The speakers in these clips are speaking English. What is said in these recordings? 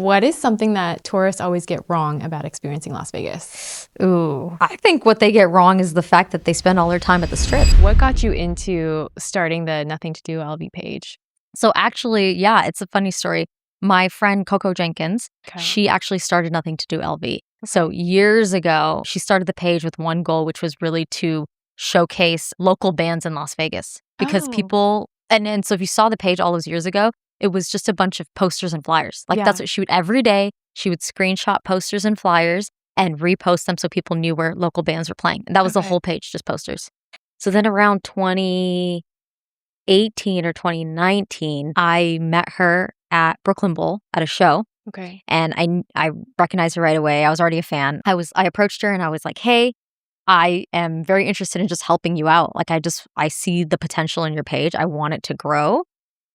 What is something that tourists always get wrong about experiencing Las Vegas? Ooh, I think what they get wrong is the fact that they spend all their time at the Strip. What got you into starting the Nothing to Do LV page? So actually, yeah, it's a funny story. My friend Coco Jenkins, Okay. she actually started Nothing to Do LV. So years ago, she started the page with one goal, which was really to showcase local bands in Las Vegas. Because people, and so if you saw the page all those years ago, it was just a bunch of posters and flyers. Like that's what she would, every day, she would screenshot posters and flyers and repost them so people knew where local bands were playing. And that was the whole page, just posters. So then around 2018 or 2019, I met her at Brooklyn Bowl at a show. Okay. And I recognized her right away. I was already a fan. I approached her and I was like, hey, I am very interested in just helping you out. Like I see the potential in your page. I want it to grow.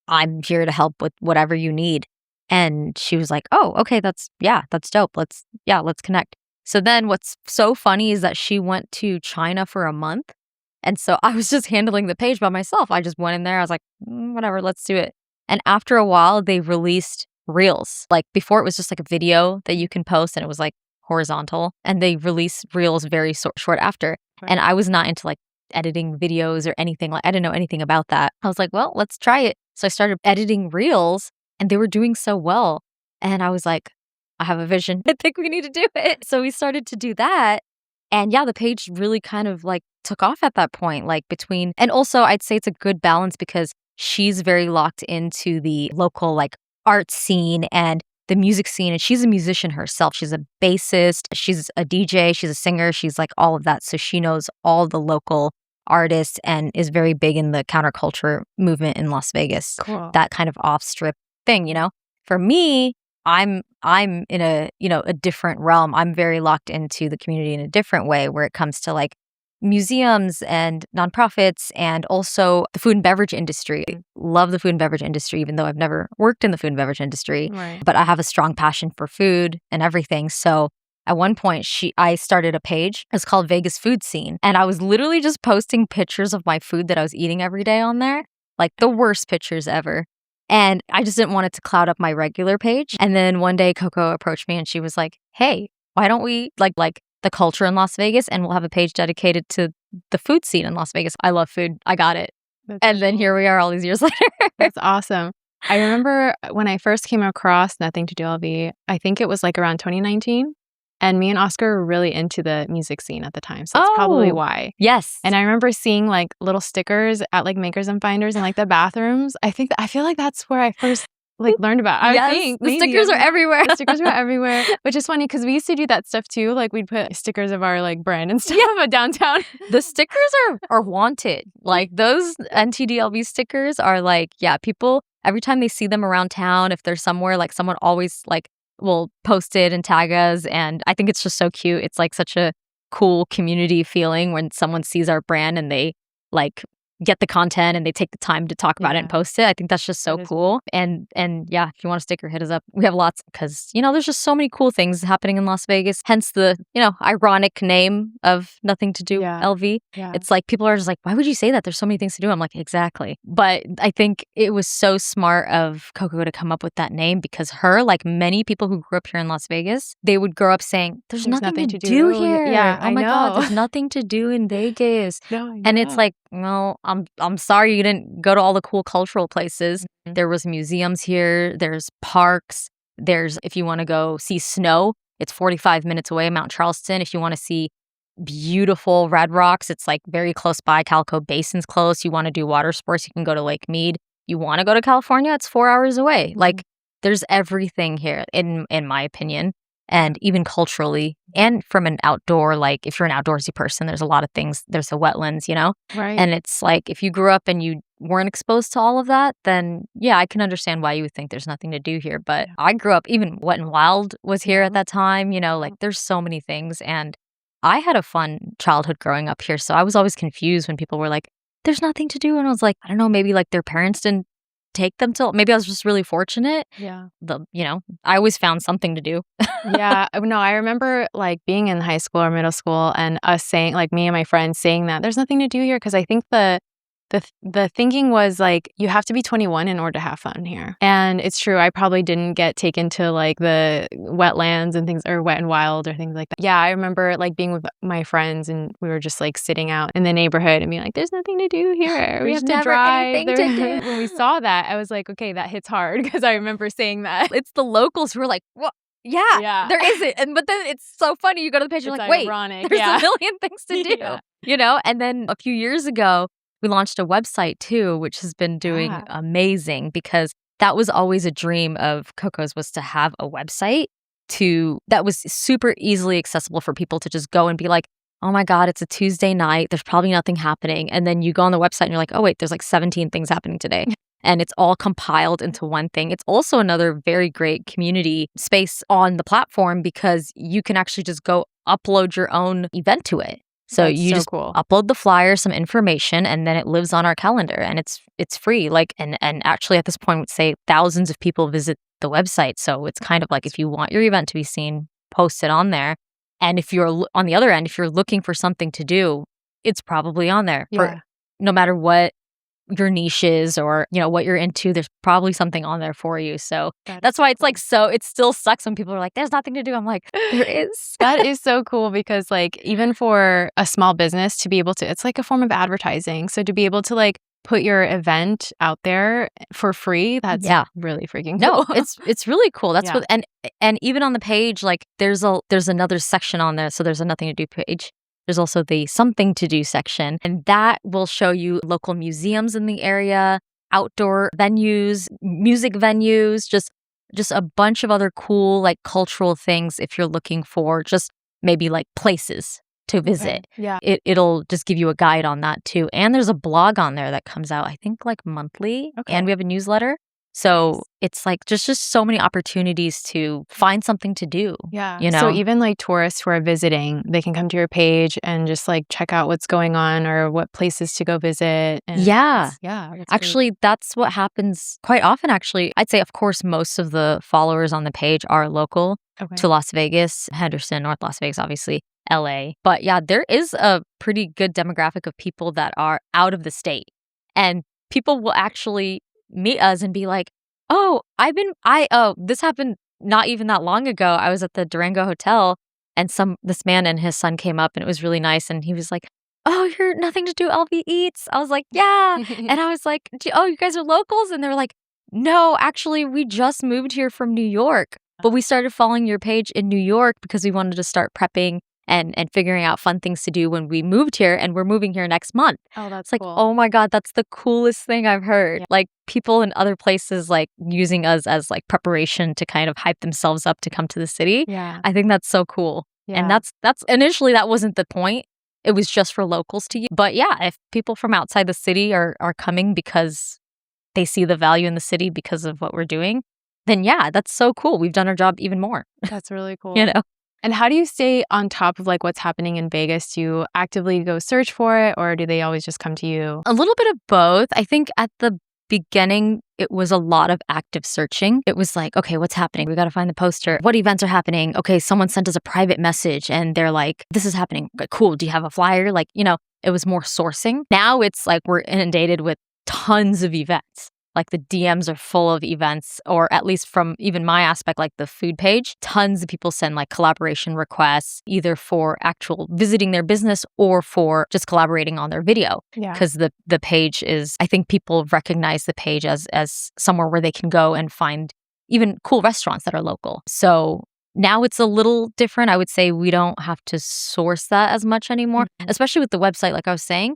I'm here to help with whatever you need. And she was like, oh, okay, that's dope. Let's connect. So then what's so funny is that she went to China for a month. And so I was just handling the page by myself. I just went in there. I was like, whatever, let's do it. And after a while, they released Reels. Like before, it was just like a video that you can post and it was like horizontal. And they released Reels very short after. Right. And I was not into like editing videos or anything. Like I didn't know anything about that. I was like, well, let's try it. So I started editing Reels and they were doing so well. And I was like, I have a vision. I think we need to do it. So we started to do that. And yeah, the page really kind of like took off at that point, like between, and also I'd say it's a good balance because she's very locked into the local like art scene and the music scene. And she's a musician herself. She's a bassist, she's a DJ, she's a singer, she's like all of that. So she knows all the local artists and is very big in the counterculture movement in Las Vegas. Cool. That kind of off strip thing, you know? For me, I'm in a, a different realm. I'm very locked into the community in a different way where it comes to like museums and nonprofits and also the food and beverage industry. Love the food and beverage industry, even though I've never worked in the food and beverage industry. Right. But I have a strong passion for food and everything. So at one point, I started a page. It's called Vegas Food Scene. And I was literally just posting pictures of my food that I was eating every day on there. Like the worst pictures ever. And I just didn't want it to cloud up my regular page. And then one day Coco approached me and she was like, hey, why don't we like the culture in Las Vegas and we'll have a page dedicated to the food scene in Las Vegas. I love food. I got it. And then here we are all these years later. That's awesome. I remember when I first came across Nothing to Do LV, I think it was like around 2019. And me and Oscar were really into the music scene at the time. So that's probably why. Yes. And I remember seeing like little stickers at like Makers and Finders in like the bathrooms. I feel like that's where I first like learned about it. Yes, I think the stickers are everywhere. The stickers were everywhere, which is funny because we used to do that stuff too. Like we'd put stickers of our like brand and stuff downtown. The stickers are wanted. Like those NTDLV stickers are like, people, every time they see them around town, if they're somewhere, like someone always like will post it and tag us. And I think it's just so cute. It's like such a cool community feeling when someone sees our brand and they like get the content and they take the time to talk about it and post it. I think that's just so cool. And yeah, if you want a sticker, hit us up. We have lots because, there's just so many cool things happening in Las Vegas. Hence the, ironic name of Nothing to Do LV. Yeah. It's like people are just like, why would you say that? There's so many things to do. I'm like, exactly. But I think it was so smart of Coco to come up with that name because her, like many people who grew up here in Las Vegas, they would grow up saying, there's nothing to do here. Yeah, oh my God, there's nothing to do in Vegas. No, I know. And it's like, well, I'm sorry you didn't go to all the cool cultural places. Mm-hmm. There was museums here. There's parks. There's, if you want to go see snow, it's 45 minutes away, Mount Charleston. If you want to see beautiful red rocks, it's like very close by. Calico Basin's close. You want to do water sports, you can go to Lake Mead. You want to go to California, it's 4 hours away. Mm-hmm. Like there's everything here in my opinion. And even culturally and from an outdoor, like if you're an outdoorsy person, there's a lot of things. There's the wetlands, Right. And it's like if you grew up and you weren't exposed to all of that, then I can understand why you would think there's nothing to do here. But I grew up, even Wet and Wild was here at that time, like there's so many things. And I had a fun childhood growing up here. So I was always confused when people were like, there's nothing to do. And I was like, I don't know, maybe like their parents didn't take them to, maybe I was just really fortunate. Yeah. I always found something to do. Yeah. No, I remember like being in high school or middle school and us saying, like me and my friends saying that there's nothing to do here. Cause I think the the thinking was like, you have to be 21 in order to have fun here. And it's true, I probably didn't get taken to like the wetlands and things, or Wet and Wild or things like that. Yeah, I remember like being with my friends and we were just like sitting out in the neighborhood and being like, there's nothing to do here. We have to drive. When we saw that, I was like, okay, that hits hard, because I remember saying that. It's the locals who are like, what? Yeah, there isn't. But then it's so funny. You go to the page, you're like, wait, ironic. There's a million things to do, you know? And then a few years ago, we launched a website too, which has been doing amazing, because that was always a dream of Coco's, was to have a website that was super easily accessible for people to just go and be like, oh my God, it's a Tuesday night. There's probably nothing happening. And then you go on the website and you're like, oh wait, there's like 17 things happening today. And it's all compiled into one thing. It's also another very great community space on the platform, because you can actually just go upload your own event to it. So you just upload the flyer, some information, and then it lives on our calendar, and it's free. Like, and actually at this point, I would say thousands of people visit the website. So it's kind of like, if you want your event to be seen, post it on there. And if you're on the other end, if you're looking for something to do, it's probably on there. For no matter what your niche is, or you know what you're into, there's probably something on there for you. So that's why it's like, so it still sucks when people are like, there's nothing to do. I'm like, there is. That is so cool, because like, even for a small business to be able to, it's like a form of advertising. So to be able to like put your event out there for free, that's really freaking cool. No, it's really cool. That's what, and even on the page, like there's another section on there. So there's a nothing to do page. There's also the something to do section, and that will show you local museums in the area, outdoor venues, music venues, just a bunch of other cool like cultural things if you're looking for just maybe like places to visit. Yeah. It'll just give you a guide on that too. And there's a blog on there that comes out, I think, like monthly, and we have a newsletter. So it's like just so many opportunities to find something to do. Yeah. You know? So even like tourists who are visiting, they can come to your page and just like check out what's going on or what places to go visit. And actually, that's what happens quite often, actually. I'd say, of course, most of the followers on the page are local to Las Vegas, Henderson, North Las Vegas, obviously, LA. But yeah, there is a pretty good demographic of people that are out of the state. And people will actually meet us and be like, oh, this happened not even that long ago. I was at the Durango Hotel, and this man and his son came up, and it was really nice. And he was like, oh, you're nothing to do LV Eats. I was like, yeah. And I was like, oh, you guys are locals? And they were like, no, actually, we just moved here from New York. But we started following your page in New York because we wanted to start prepping and figuring out fun things to do when we moved here, and we're moving here next month. Oh, that's like, cool. Oh my God, that's the coolest thing I've heard. Like people in other places like using us as like preparation to kind of hype themselves up to come to the city. Yeah. I think that's so cool. And that's initially that wasn't the point. It was just for locals to use. But yeah, if people from outside the city are coming because they see the value in the city because of what we're doing, then yeah, that's so cool. We've done our job even more. That's really cool. You know? And how do you stay on top of like what's happening in Vegas? Do you actively go search for it, or do they always just come to you? A little bit of both. I think at the beginning, it was a lot of active searching. It was like, okay, what's happening? We got to find the poster. What events are happening? Okay, someone sent us a private message and they're like, this is happening. Okay, cool. Do you have a flyer? Like, you know, it was more sourcing. Now it's like we're inundated with tons of events. Like the DMs are full of events, or at least from even my aspect, like the food page, tons of people send like collaboration requests, either for actual visiting their business or for just collaborating on their video. Yeah. Because the page is, I think people recognize the page as somewhere where they can go and find even cool restaurants that are local. So now it's a little different. I would say we don't have to source that as much anymore, especially with the website, like I was saying.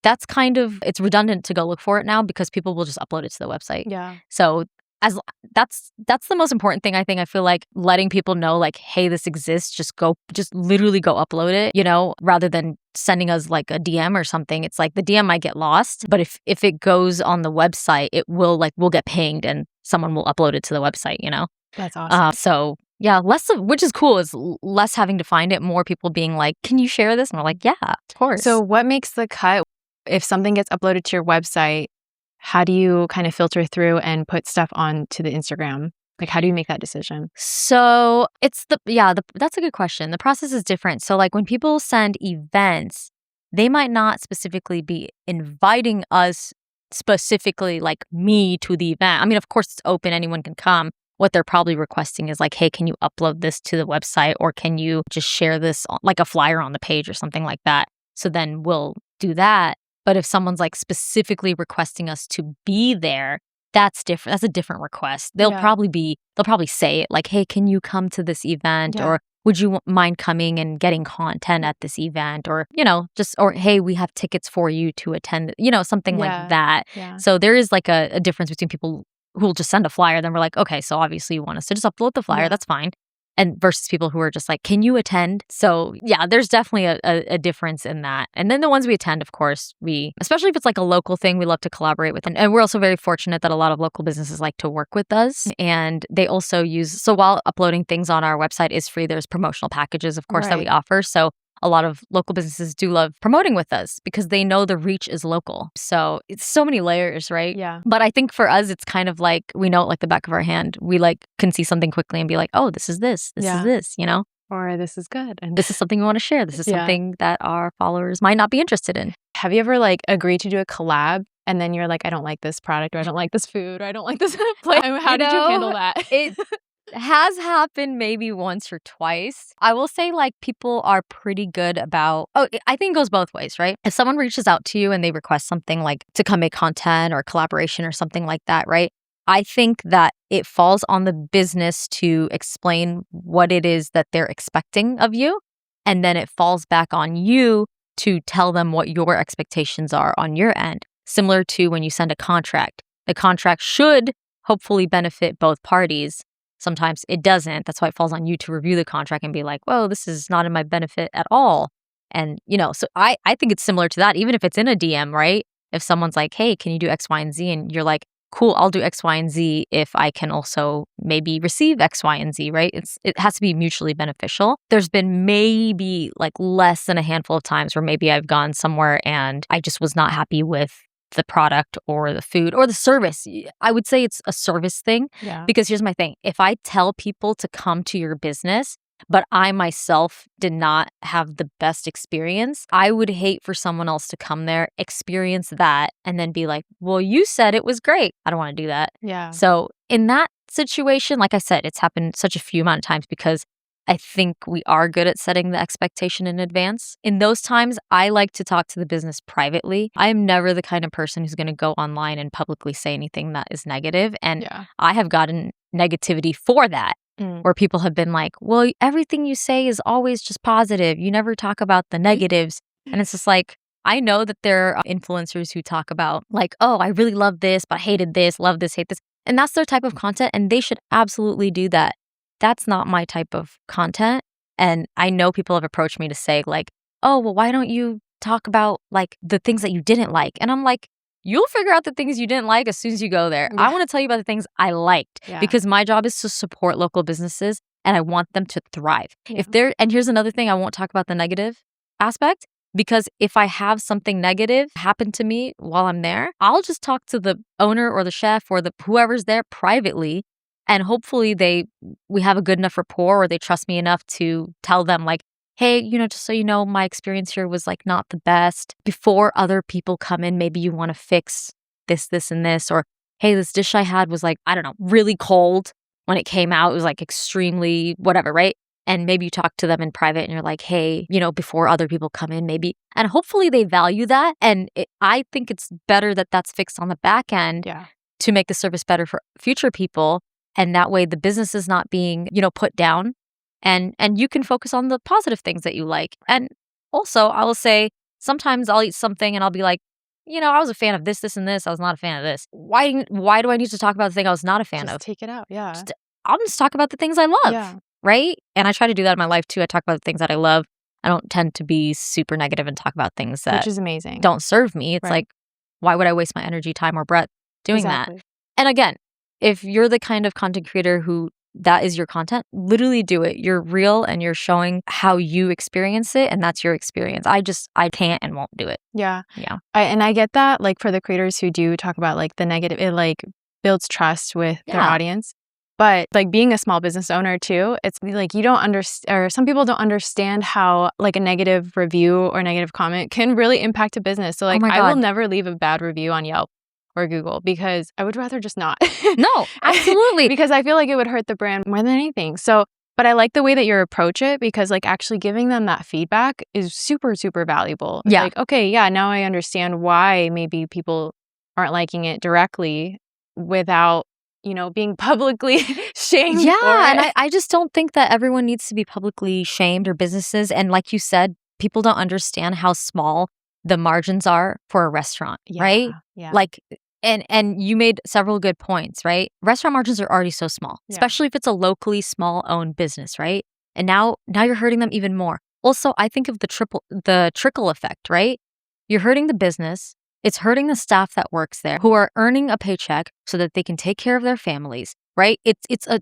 That's kind of, it's redundant to go look for it now because people will just upload it to the website. Yeah. So that's the most important thing, I think. I feel like letting people know like, hey, this exists, just literally go upload it, you know, rather than sending us like a DM or something. It's like the DM might get lost, but if it goes on the website, it will we'll get pinged and someone will upload it to the website, you know? That's awesome. So yeah, which is cool, is less having to find it, more people being like, can you share this? And we're like, yeah, of course. So what makes the cut? If something gets uploaded to your website, how do you kind of filter through and put stuff onto the Instagram? Like, how do you make that decision? So it's that's a good question. The process is different. So like when people send events, they might not specifically be inviting us specifically like me to the event. I mean, of course, it's open, anyone can come. What they're probably requesting is like, hey, can you upload this to the website, or can you just share this like a flyer on the page or something like that? So then we'll do that. But if someone's like specifically requesting us to be there, that's different. That's a different request. They'll probably say it like, hey, can you come to this event? Or would you mind coming and getting content at this event? Or, or hey, we have tickets for you to attend, something like that. Yeah. So there is like a difference between people who will just send a flyer. Then we're like, okay, so obviously you want us to just upload the flyer. That's fine. And versus people who are just like, can you attend? So yeah, there's definitely a difference in that. And then the ones we attend, of course, especially if it's like a local thing, we love to collaborate with. And we're also very fortunate that a lot of local businesses like to work with us. And they also so while uploading things on our website is free, there's promotional packages, of course, that we offer. So a lot of local businesses do love promoting with us because they know the reach is local. So it's so many layers, right? Yeah. But I think for us, it's kind of like we know it like the back of our hand. We like can see something quickly and be like, oh, this is this. This is this, Or this is good. And this is something we want to share. This is something that our followers might not be interested in. Have you ever like agreed to do a collab and then you're like, I don't like this product, or I don't like this food, or I don't like this place? How did you handle that? It has happened maybe once or twice. I will say like people are pretty good about, I think it goes both ways, right? If someone reaches out to you and they request something like to come make content or collaboration or something like that, right? I think that it falls on the business to explain what it is that they're expecting of you. And then it falls back on you to tell them what your expectations are on your end. Similar to when you send a contract. The contract should hopefully benefit both parties. Sometimes it doesn't. That's why it falls on you to review the contract and be like, whoa, this is not in my benefit at all. And, so I think it's similar to that, even if it's in a DM, right? If someone's like, hey, can you do X, Y, and Z? And you're like, cool, I'll do X, Y, and Z if I can also maybe receive X, Y, and Z, right? It has to be mutually beneficial. There's been maybe like less than a handful of times where maybe I've gone somewhere and I just was not happy with the product or the food or the service. I would say it's a service thing. Yeah. Because here's my thing. If I tell people to come to your business, but I myself did not have the best experience, I would hate for someone else to come there, experience that, and then be like, well, you said it was great. I don't want to do that. Yeah. So in that situation, like I said, it's happened such a few amount of times because I think we are good at setting the expectation in advance. In those times, I like to talk to the business privately. I am never the kind of person who's going to go online and publicly say anything that is negative. And I have gotten negativity for that, where people have been like, well, everything you say is always just positive. You never talk about the negatives. And it's just like, I know that there are influencers who talk about like, oh, I really love this, but hated this, love this, hate this. And that's their type of content. And they should absolutely do that. That's not my type of content. And I know people have approached me to say like, oh, well, why don't you talk about like the things that you didn't like? And I'm like, you'll figure out the things you didn't like as soon as you go there. I want to tell you about the things I liked because my job is to support local businesses and I want them to thrive. And here's another thing, I won't talk about the negative aspect because if I have something negative happen to me while I'm there, I'll just talk to the owner or the chef or whoever's there privately. And hopefully we have a good enough rapport or they trust me enough to tell them like, hey, just so you know, my experience here was like not the best. Before other people come in, maybe you want to fix this, this, and this. Or, hey, this dish I had was like, I don't know, really cold when it came out. It was like extremely whatever, right? And maybe you talk to them in private and you're like, hey, before other people come in, maybe. And hopefully they value that. And I think it's better that that's fixed on the back end to make the service better for future people. And that way the business is not being, put down and you can focus on the positive things that you like. And also I will say sometimes I'll eat something and I'll be like, I was a fan of this, this, and this. I was not a fan of this. Why do I need to talk about the thing I was not a fan of? Just take it out. Yeah. I'll just talk about the things I love. Yeah. Right. And I try to do that in my life too. I talk about the things that I love. I don't tend to be super negative and talk about things that which is amazing. Don't serve me. It's like, why would I waste my energy, time, or breath doing that? And again, if you're the kind of content creator who that is your content, literally do it. You're real and you're showing how you experience it. And that's your experience. I can't and won't do it. Yeah. Yeah. And I get that, like for the creators who do talk about like the negative, it like builds trust with their audience. But like being a small business owner too, it's like you don't understand, or some people don't understand how like a negative review or negative comment can really impact a business. So Oh like my I will God. never leave a bad review on Yelp or Google because I would rather just not. No, absolutely. Because I feel like it would hurt the brand more than anything. So, but I like the way that you approach it because like actually giving them that feedback is super, super valuable. It's Yeah. like, okay, yeah, now I understand why maybe people aren't liking it directly without, being publicly shamed Yeah, for and it. I just don't think that everyone needs to be publicly shamed or businesses. And like you said, people don't understand how small the margins are for a restaurant, right? Yeah. Like, and you made several good points, right? Restaurant margins are already so small, Yeah. especially if it's a locally small owned business, right? And now you're hurting them even more. Also, I think of the trickle effect, right? You're hurting the business. It's hurting the staff that works there who are earning a paycheck so that they can take care of their families, right?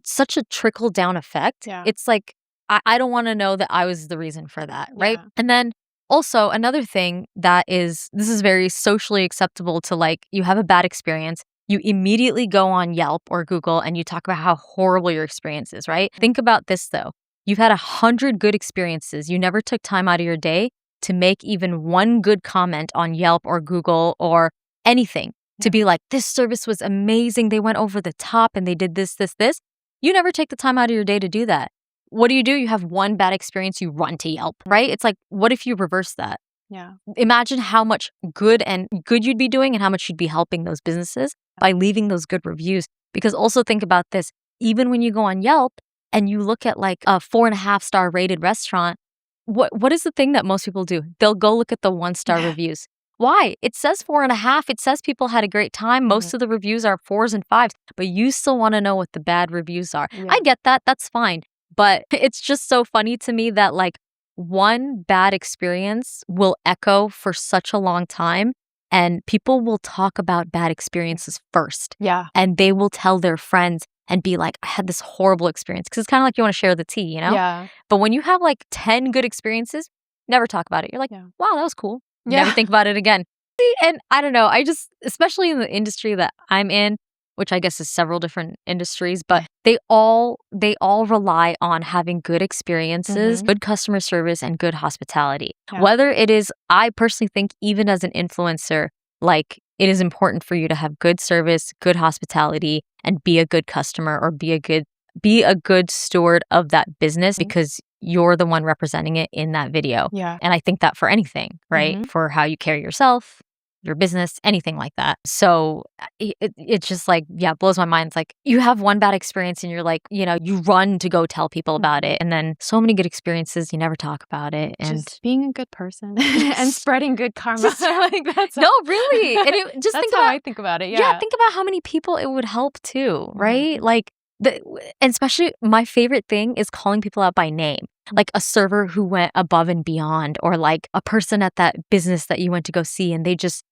Such a trickle down effect. Yeah. It's like I don't want to know that I was the reason for that, right? Yeah. And then also another thing this is very socially acceptable to, like, you have a bad experience, you immediately go on Yelp or Google and you talk about how horrible your experience is, right? Think about this though. You've had 100 good experiences. You never took time out of your day to make even one good comment on Yelp or Google or anything to be like, this service was amazing. They went over the top and they did this, this, this. You never take the time out of your day to do that. What do? You have one bad experience, you run to Yelp, right? It's like, what if you reverse that? Yeah. Imagine how much good you'd be doing and how much you'd be helping those businesses by leaving those good reviews. Because also think about this, even when you go on Yelp and you look at like a 4.5-star rated restaurant, what is the thing that most people do? They'll go look at the 1-star reviews. Why? It says 4.5. It says people had a great time. Most of the reviews are 4s and 5s, but you still want to know what the bad reviews are. Yeah. I get that. That's fine. But it's just so funny to me that like one bad experience will echo for such a long time, and people will talk about bad experiences first. Yeah. And they will tell their friends and be like, I had this horrible experience. Because it's kind of like you want to share the tea, you know? Yeah. But when you have like 10 good experiences, never talk about it. You're like, wow, that was cool. Yeah. Never think about it again. And I don't know, especially in the industry that I'm in, which I guess is several different industries, but they all rely on having good experiences, good customer service, and good hospitality. Yeah. Whether it is, I personally think even as an influencer, like it is important for you to have good service, good hospitality, and be a good customer or be a good steward of that business because you're the one representing it in that video. Yeah. And I think that for anything, right? For how you carry yourself, your business, anything like that. So it's just like, yeah, it blows my mind. It's like you have one bad experience and you're like, you run to go tell people about it. And then so many good experiences, you never talk about it. And just being a good person and spreading good karma. Like that's no, really. And just that's think how about, I think about it. yeah, think about how many people it would help too, right? Like and especially my favorite thing is calling people out by name, like a server who went above and beyond, or like a person at that business that you went to go see and they just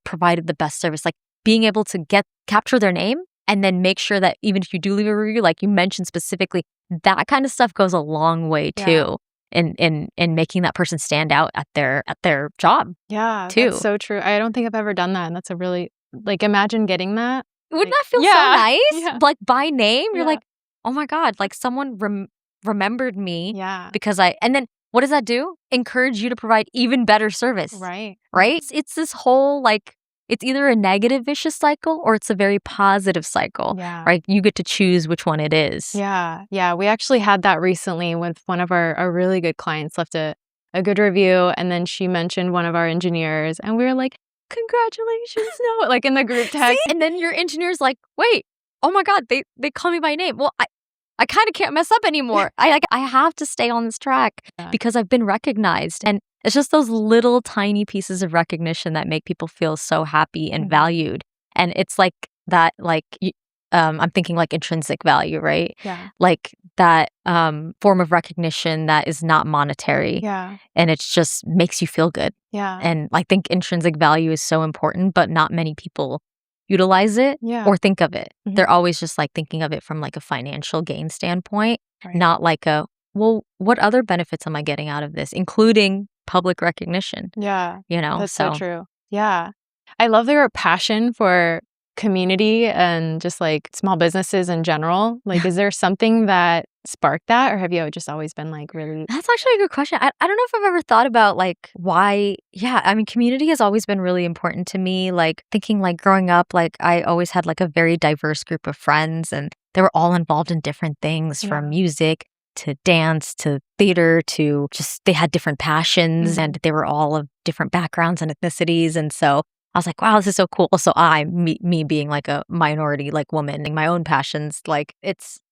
provided the best service. Like being able to capture their name and then make sure that even if you do leave a review, like you mentioned specifically, that kind of stuff goes a long way too in making that person stand out at their job. Yeah, too. That's so true. I don't think I've ever done that, and that's a really like imagine getting that. Wouldn't that feel so nice? Yeah. Like by name, you're like, oh my God, like someone remembered me because and then what does that do? Encourage you to provide even better service. Right. It's this whole like, it's either a negative vicious cycle or it's a very positive cycle. Yeah. Right? You get to choose which one it is. Yeah. Yeah. We actually had that recently with one of our really good clients left a good review, and then she mentioned one of our engineers, and we were like, congratulations, no, like in the group text. And then your engineer's like, wait, oh my God, they call me by name. Well, I kind of can't mess up anymore. I have to stay on this track because I've been recognized. And it's just those little tiny pieces of recognition that make people feel so happy and valued. And it's like that, like, I'm thinking like intrinsic value, right? Yeah. Like that form of recognition that is not monetary. Yeah. And it just makes you feel good. Yeah. And I think intrinsic value is so important, but not many people utilize it or think of it. They're always just like thinking of it from like a financial gain standpoint, not like well, what other benefits am I getting out of this, including public recognition? Yeah. You know, that's so true. Yeah. I love their passion for community and just like small businesses in general? Like, is there something that sparked that, or have you just always been like really? That's actually a good question. I don't know if I've ever thought about like why. Yeah, I mean, community has always been really important to me. Like thinking like growing up, like I always had like a very diverse group of friends and they were all involved in different things Yeah. from music to dance to theater to just they had different passions and they were all of different backgrounds and ethnicities. And so I was like, wow, this is so cool. Also, me being like a minority, like woman, and my own passions, like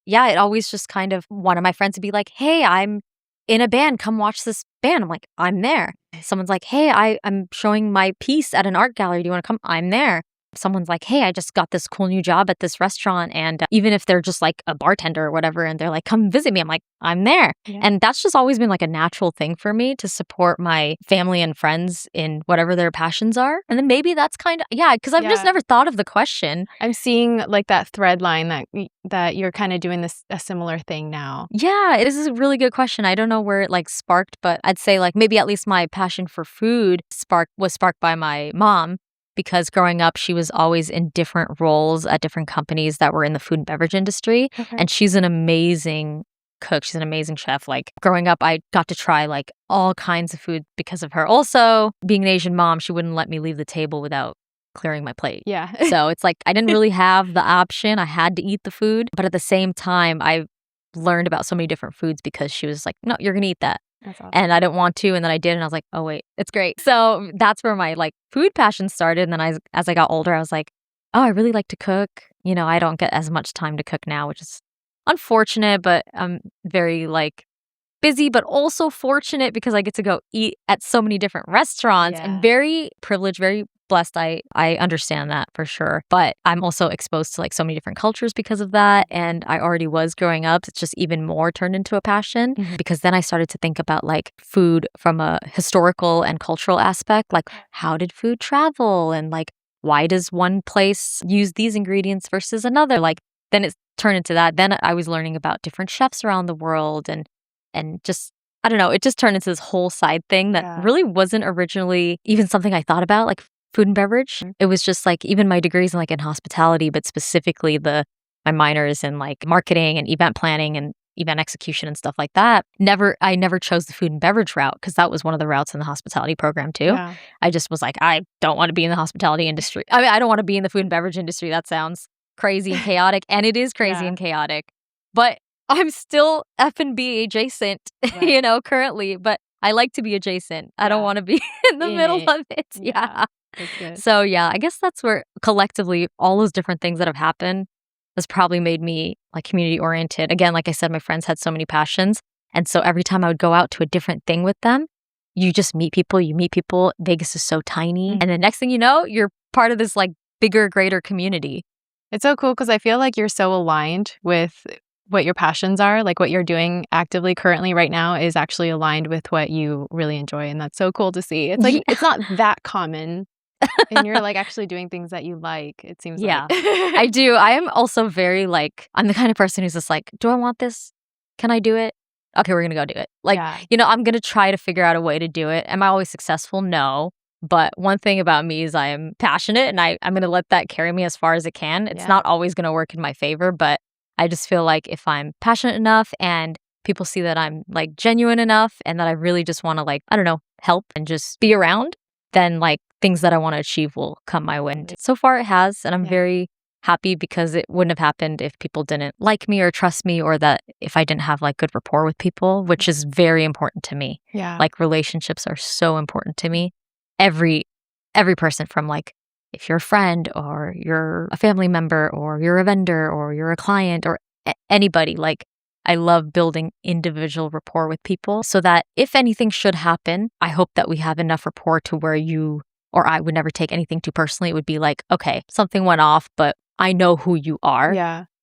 yeah, it always just kind of one of my friends would be like, hey, I'm in a band. Come watch this band. I'm like, I'm there. Someone's like, hey, I'm showing my piece at an art gallery. Do you want to come? I'm there. Someone's like, hey, I just got this cool new job at this restaurant. And even if they're just like a bartender or whatever, and they're like, come visit me, I'm like, I'm there. Yeah. And that's just always been like a natural thing for me to support my family and friends in whatever their passions are. And then maybe that's kind of, yeah, because I've just never thought of the question. I'm seeing like that thread line that you're kind of doing a similar thing now. Yeah, it is a really good question. I don't know where it like sparked, but I'd say like maybe at least my passion for food was sparked by my mom. Because growing up, she was always in different roles at different companies that were in the food and beverage industry. Okay. And she's an amazing cook. She's an amazing chef. Like growing up, I got to try like all kinds of food because of her. Also, being an Asian mom, she wouldn't let me leave the table without clearing my plate. Yeah. So it's like I didn't really have the option. I had to eat the food. But at the same time, I learned about so many different foods because she was like, no, you're going to eat that. That's awesome. And I didn't want to, and then I did, and I was like, "Oh wait, it's great." So that's where my like food passion started. And then as I got older, I was like, "Oh, I really like to cook." You know, I don't get as much time to cook now, which is unfortunate. But I'm very like busy, but also fortunate because I get to go eat at so many different restaurants and very privileged, very blessed. I understand that for sure. But I'm also exposed to like so many different cultures because of that. And I already was growing up. It's just even more turned into a passion because then I started to think about like food from a historical and cultural aspect. Like how did food travel? And like why does one place use these ingredients versus another? Like then it turned into that. Then I was learning about different chefs around the world and just, I don't know, it just turned into this whole side thing that really wasn't originally even something I thought about, like food and beverage. It was just like even my degrees in like in hospitality, but specifically my minors in like marketing and event planning and event execution and stuff like that. I never chose the food and beverage route because that was one of the routes in the hospitality program too. Yeah. I just was like, I don't want to be in the hospitality industry. I mean, I don't want to be in the food and beverage industry. That sounds crazy and chaotic. And it is crazy and chaotic. But I'm still F&B adjacent, you know, currently, but I like to be adjacent. I don't want to be in the middle of it. Yeah. That's good. So, yeah, I guess that's where collectively all those different things that have happened has probably made me like community oriented. Again, like I said, my friends had so many passions. And so every time I would go out to a different thing with them, you just meet people, Vegas is so tiny. And the next thing you know, you're part of this like bigger, greater community. It's so cool because I feel like you're so aligned with what your passions are. Like what you're doing actively currently right now is actually aligned with what you really enjoy. And that's so cool to see. It's like, it's not that common. And you're like actually doing things that you like, it seems like. I do. I am also very like, I'm the kind of person who's just like, do I want this? Can I do it? Okay, we're going to go do it. Like, you know, I'm going to try to figure out a way to do it. Am I always successful? No. But one thing about me is I am passionate and I'm going to let that carry me as far as it can. It's not always going to work in my favor, but I just feel like if I'm passionate enough and people see that I'm like genuine enough and that I really just want to like, I don't know, help and just be around, then like things that I want to achieve will come my way. And so far it has. And I'm very happy because it wouldn't have happened if people didn't like me or trust me or that if I didn't have like good rapport with people, which is very important to me. Yeah. Like relationships are so important to me. Every person from like, if you're a friend or you're a family member or you're a vendor or you're a client or anybody, like I love building individual rapport with people so that if anything should happen, I hope that we have enough rapport to where you or I would never take anything too personally. It would be like, okay, something went off, but I know who you are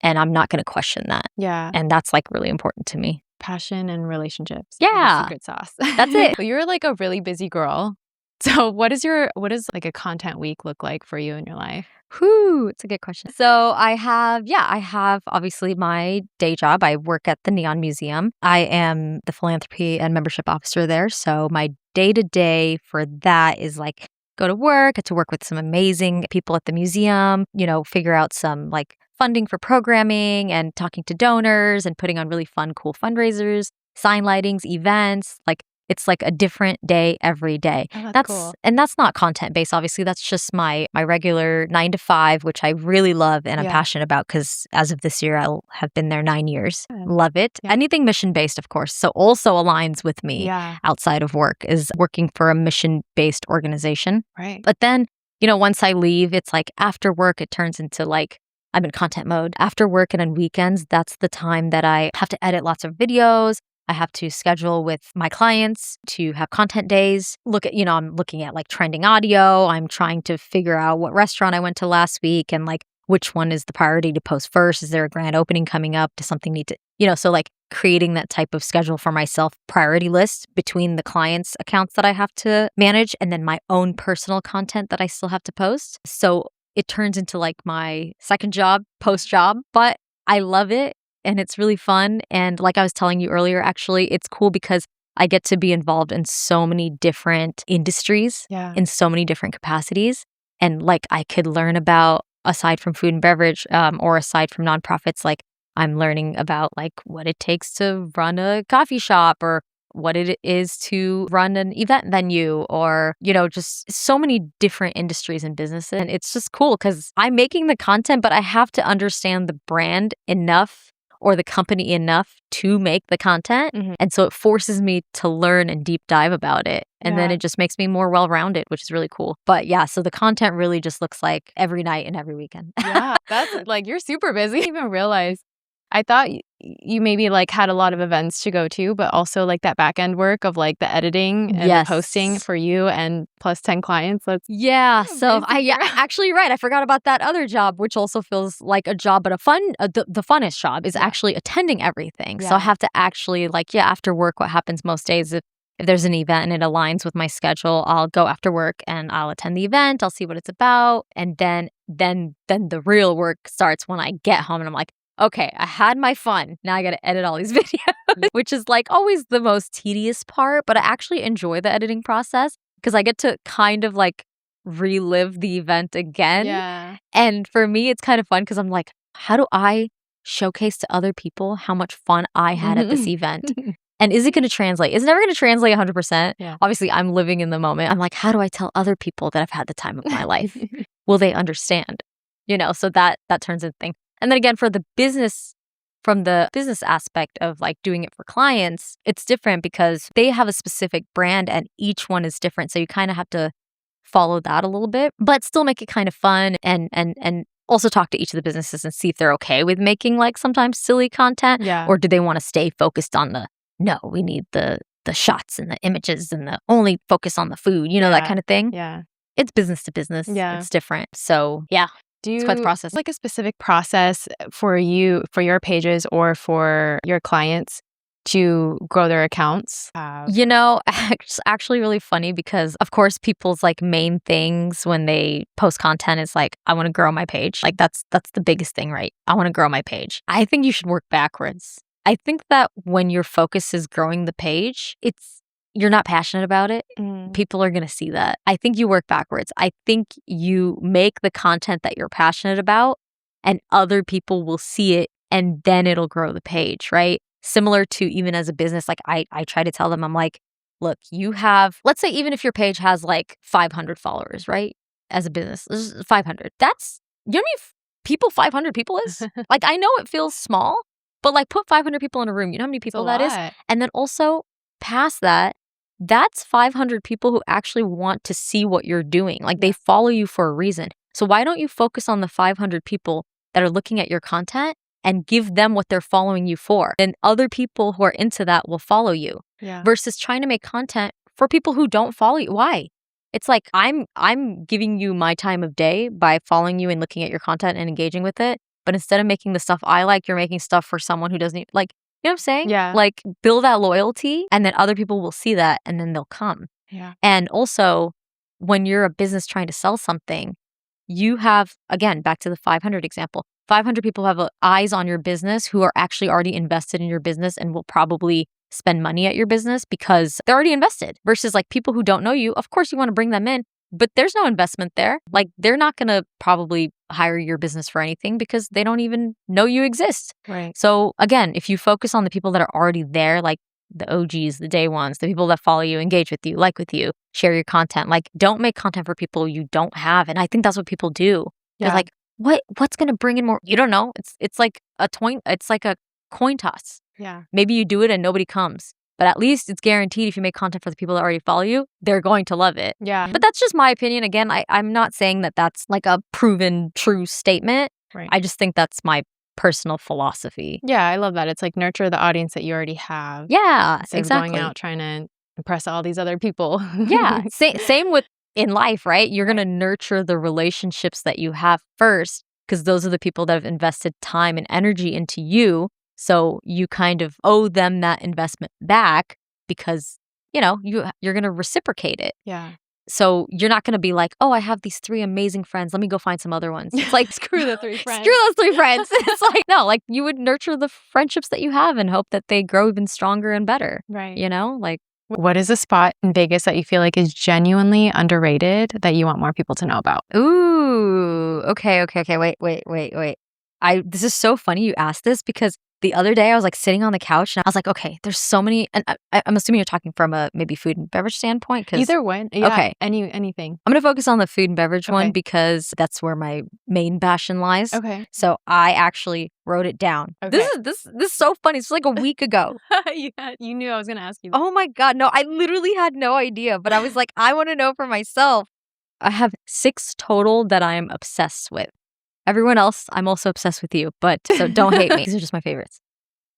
and I'm not going to question that. Yeah. And that's like really important to me. Passion and relationships. Yeah. Secret sauce. That's it. You're like a really busy girl. So what does like a content week look like for you in your life? It's a good question. So I have obviously my day job. I work at the Neon Museum. I am the philanthropy and membership officer there. So my day to day for that is like go to work, get to work with some amazing people at the museum, figure out some like funding for programming and talking to donors and putting on really fun, cool fundraisers, sign lightings, events. Like it's like a different day every day. Oh, that's cool. And that's not content based. Obviously, that's just my regular 9 to 5, which I really love and I'm passionate about because as of this year, I'll have been there 9 years. Love it. Yeah. Anything mission based, of course. So also aligns with me Yeah. outside of work is working for a mission based organization. Right. But then, once I leave, it's like after work, it turns into like I'm in content mode. After work and on weekends, that's the time that I have to edit lots of videos. I have to schedule with my clients to have content days. I'm looking at like trending audio. I'm trying to figure out what restaurant I went to last week and like which one is the priority to post first. Is there a grand opening coming up? Does something need to, so like creating that type of schedule for myself, priority list between the clients' accounts that I have to manage and then my own personal content that I still have to post. So it turns into like my second job, post job, but I love it. And it's really fun. And like I was telling you earlier, actually, it's cool because I get to be involved in so many different industries, in so many different capacities. And like I could learn about, aside from food and beverage, or aside from nonprofits, like I'm learning about like what it takes to run a coffee shop or what it is to run an event venue or, just so many different industries and businesses. And it's just cool because I'm making the content, but I have to understand the brand enough or the company enough to make the content. Mm-hmm. And so it forces me to learn and deep dive about it. And then it just makes me more well-rounded, which is really cool. But yeah, so the content really just looks like every night and every weekend. Yeah, that's like, you're super busy. I didn't even realize. I thought you maybe like had a lot of events to go to, but also like that back end work of like the editing and the posting for you and plus 10 clients. That's so actually you're right. I forgot about that other job, which also feels like a job, but the funnest job is actually attending everything. So I have to actually after work, what happens most days if there's an event and it aligns with my schedule, I'll go after work and I'll attend the event. I'll see what it's about. And then the real work starts when I get home and I'm like, okay, I had my fun. Now I got to edit all these videos, which is like always the most tedious part. But I actually enjoy the editing process because I get to kind of like relive the event again. Yeah. And for me, it's kind of fun because I'm like, how do I showcase to other people how much fun I had at this event? And is it going to translate? It's never going to translate 100%. Yeah. Obviously, I'm living in the moment. I'm like, how do I tell other people that I've had the time of my life? Will they understand? So that turns into a thing. And then again, from the business aspect of like doing it for clients, it's different because they have a specific brand and each one is different. So you kind of have to follow that a little bit, but still make it kind of fun and also talk to each of the businesses and see if they're okay with making like sometimes silly content. Yeah. Or do they want to stay focused on we need the shots and the images and the only focus on the food, that kind of thing. Yeah. It's business to business. Yeah. It's different. So yeah. It's quite the process. Like a specific process for your pages or for your clients to grow their accounts? It's actually really funny because of course people's like main things when they post content is like, I want to grow my page. Like that's the biggest thing, right? I want to grow my page. I think you should work backwards. I think that when your focus is growing the page, you're not passionate about it. People are going to see that. I think you work backwards. I think you make the content that you're passionate about and other people will see it and then it'll grow the page, right? Similar to even as a business, like I try to tell them, I'm like, look, let's say even if your page has like 500 followers, right? As a business, 500. That's, you know how many people 500 people is? Like, I know it feels small, but like put 500 people in a room. You know how many people that is? And then also past that, that's 500 people who actually want to see what you're doing. Like they follow you for a reason. So why don't you focus on the 500 people that are looking at your content and give them what they're following you for? Then other people who are into that will follow you. Yeah. Versus trying to make content for people who don't follow you. Why? It's like I'm giving you my time of day by following you and looking at your content and engaging with it. But instead of making the stuff I like, you're making stuff for someone who doesn't like. You know what I'm saying? Yeah. Like build that loyalty and then other people will see that and then they'll come. Yeah. And also when you're a business trying to sell something, you have, again, back to the 500 example, 500 people have eyes on your business who are actually already invested in your business and will probably spend money at your business because they're already invested versus like people who don't know you. Of course, you want to bring them in, but there's no investment there. Like, they're not going to probably hire your business for anything because they don't even know you exist. Right. So again, if you focus on the people that are already there, like the OGs, the day ones, the people that follow you, engage with you, like with you, share your content, like don't make content for people you don't have. And I think that's what people do. They're Yeah. like, what's going to bring in more? You don't know. It's like a coin toss. Yeah. Maybe you do it and nobody comes. But at least it's guaranteed if you make content for the people that already follow you, they're going to love it. Yeah. But that's just my opinion. Again, I'm not saying that that's like a proven true statement. Right. I just think that's my personal philosophy. Yeah, I love that. It's like nurture the audience that you already have. Yeah, Instead exactly. of going out trying to impress all these other people. Yeah, same with in life, right? You're going to nurture the relationships that you have first because those are the people that have invested time and energy into you. So you kind of owe them that investment back because, you're going to reciprocate it. Yeah. So you're not going to be like, oh, I have these 3 amazing friends. Let me go find some other ones. It's like, Screw the 3 friends. Screw those 3 friends. It's like, no, like you would nurture the friendships that you have and hope that they grow even stronger and better. Right. Like. What is a spot in Vegas that you feel like is genuinely underrated that you want more people to know about? Ooh, okay. Wait. This is so funny you asked this because the other day I was like sitting on the couch and I was like, okay, there's so many, and I'm assuming you're talking from a maybe food and beverage standpoint. Either one. Yeah, okay. Anything. I'm going to focus on the food and beverage Okay. one because that's where my main passion lies. Okay. So I actually wrote it down. Okay. This is so funny. It's like a week ago. Yeah, you knew I was going to ask you that. Oh my God. No, I literally had no idea, but I was like, I want to know for myself. I have 6 total that I am obsessed with. Everyone else, I'm also obsessed with you, but so don't hate me. These are just my favorites.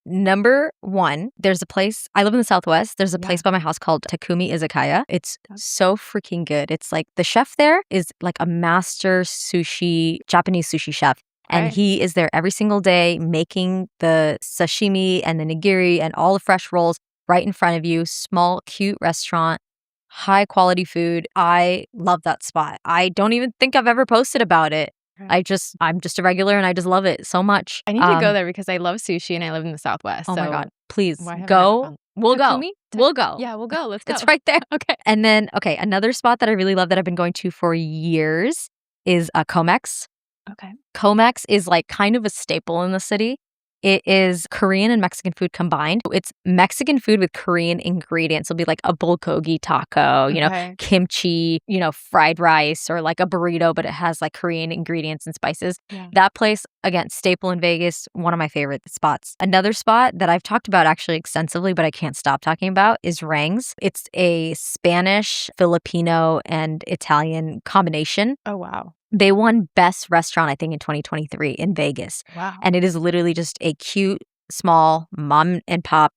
Number 1, there's a place, I live in the Southwest. There's a place by my house called Takumi Izakaya. It's so freaking good. It's like the chef there is like a master Japanese sushi chef. And he is there every single day making the sashimi and the nigiri and all the fresh rolls right in front of you. Small, cute restaurant, high quality food. I love that spot. I don't even think I've ever posted about it. I'm just a regular and I just love it so much. I need to go there because I love sushi and I live in the Southwest. Oh my God. Please why haven't I go. gone? We'll go. Takumi? We'll go. Yeah, we'll go. Let's go. It's right there. Okay. And then, another spot that I really love that I've been going to for years is Comex. Okay. Comex is like kind of a staple in the city. It is Korean and Mexican food combined. It's Mexican food with Korean ingredients. It'll be like a bulgogi taco, kimchi, fried rice, or like a burrito, but it has like Korean ingredients and spices. Yeah. That place, again, staple in Vegas, one of my favorite spots. Another spot that I've talked about actually extensively, but I can't stop talking about is Rang's. It's a Spanish, Filipino, and Italian combination. Oh, wow. They won Best Restaurant, I think, in 2023 in Vegas. Wow. And it is literally just a cute, small, mom and pop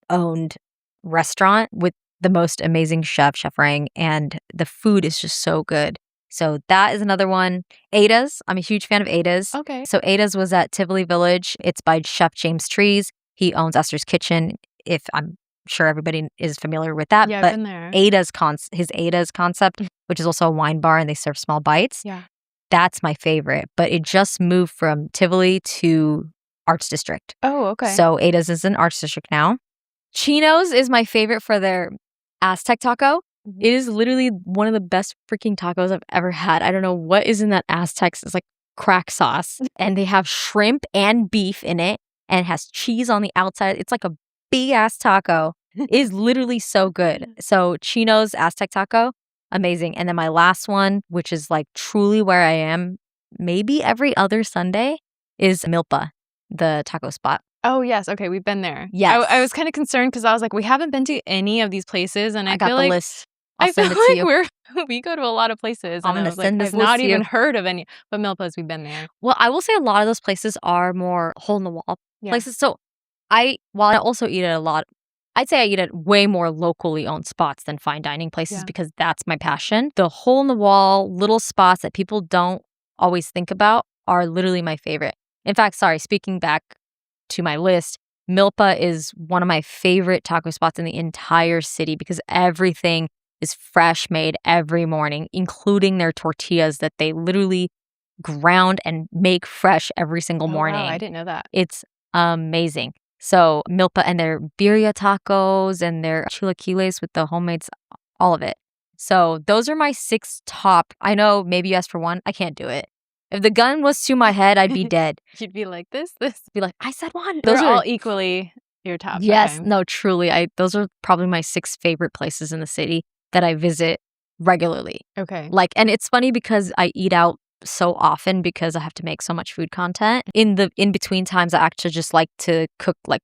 owned restaurant with the most amazing chef Rang, and the food is just so good. So that is another one. Ada's. I'm a huge fan of Ada's. Okay. So Ada's was at Tivoli Village. It's by Chef James Trees. He owns Esther's Kitchen. If I'm sure everybody is familiar with that. Yeah, but I've been there. his Ada's concept, which is also a wine bar and they serve small bites. Yeah. That's my favorite, but it just moved from Tivoli to Arts District. Oh, okay. So Ada's is in Arts District now. Chino's is my favorite for their Aztec taco. Mm-hmm. It is literally one of the best freaking tacos I've ever had. I don't know what is in that Aztec. It's like crack sauce. And they have shrimp and beef in it. And it has cheese on the outside. It's like a big ass taco. It is literally so good. So Chino's Aztec taco. Amazing. And then my last one, which is like truly where I am maybe every other Sunday, is Milpa, the taco spot. Oh, yes. Okay, we've been there. Yes. I was kind of concerned because I was like, we haven't been to any of these places. And I got feel the like list. I'll send it to like you. we go to a lot of places. I'm and going I to was send like, this I've list not to even you. heard of any. But Milpa's, we've been there. Well, I will say a lot of those places are more hole in the wall places. So while I also eat at a lot, I'd say I eat at way more locally owned spots than fine dining places because that's my passion. The hole in the wall little spots that people don't always think about are literally my favorite. In fact, speaking back to my list, Milpa is one of my favorite taco spots in the entire city because everything is fresh made every morning, including their tortillas that they literally ground and make fresh every single morning. Wow, I didn't know that. It's amazing. So Milpa and their birria tacos and their chilaquiles with the homemade, all of it. So those are my 6 top. I know maybe you asked for one. I can't do it. If the gun was to my head, I'd be dead. You'd be like, this. Be like, I said one. They're Those are all equally your top. yes, Okay. no, truly. Those are probably my 6 favorite places in the city that I visit regularly. Okay. Like, and it's funny because I eat out so often because I have to make so much food content. In between times, I actually just like to cook like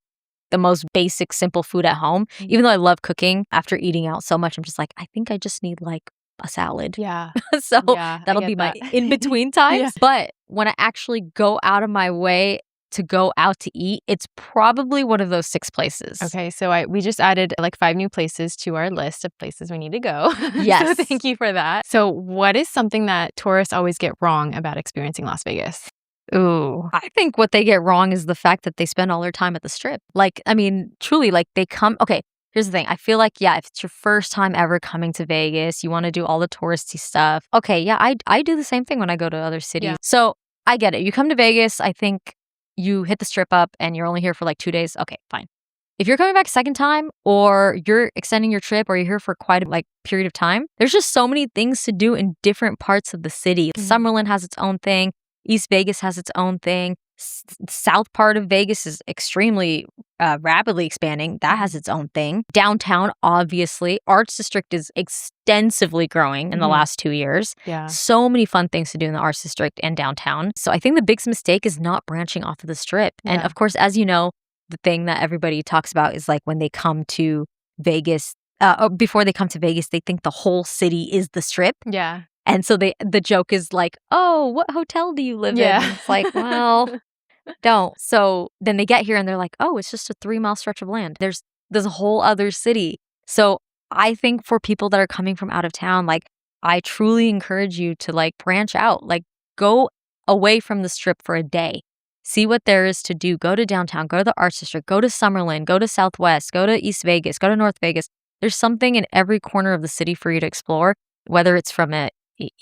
the most basic, simple food at home. Even though I love cooking, after eating out so much, I'm just like, I think I just need like a salad. Yeah. So Yeah, I that'll get be my that. in between times. Yeah. But when I actually go out of my way to go out to eat, it's probably one of those 6 places. Okay, so we just added like 5 new places to our list of places we need to go. Yes. So thank you for that. So what is something that tourists always get wrong about experiencing Las Vegas? Ooh. I think what they get wrong is the fact that they spend all their time at the strip. Like, I mean, truly, like they come. Okay, here's the thing. I feel like, yeah, if it's your first time ever coming to Vegas, you want to do all the touristy stuff. Okay, yeah, I do the same thing when I go to other cities. Yeah. So I get it. You come to Vegas, I think you hit the strip up and you're only here for like 2 days. Okay, fine. If you're coming back a second time or you're extending your trip or you're here for quite a like period of time, there's just so many things to do in different parts of the city. Mhm. Summerlin has its own thing. East Vegas has its own thing. South part of Vegas is extremely rapidly expanding. That has its own thing. Downtown, obviously. Arts District is extensively growing in the Mhm. last 2 years. Yeah. So many fun things to do in the Arts District and downtown. So I think the biggest mistake is not branching off of the strip. And Yeah. of course, as you know, the thing that everybody talks about is like when they come to Vegas, or before they come to Vegas, they think the whole city is the strip. Yeah. And so the joke is like, "Oh, what hotel do you live in?" Yeah. And it's like, well, don't. So then they get here and they're like, "Oh, it's just a 3-mile stretch of land. There's a whole other city." So I think for people that are coming from out of town, like I truly encourage you to like branch out, like go away from the strip for a day. See what there is to do. Go to downtown, go to the Arts District, go to Summerlin, go to Southwest, go to East Vegas, go to North Vegas. There's something in every corner of the city for you to explore, whether it's from a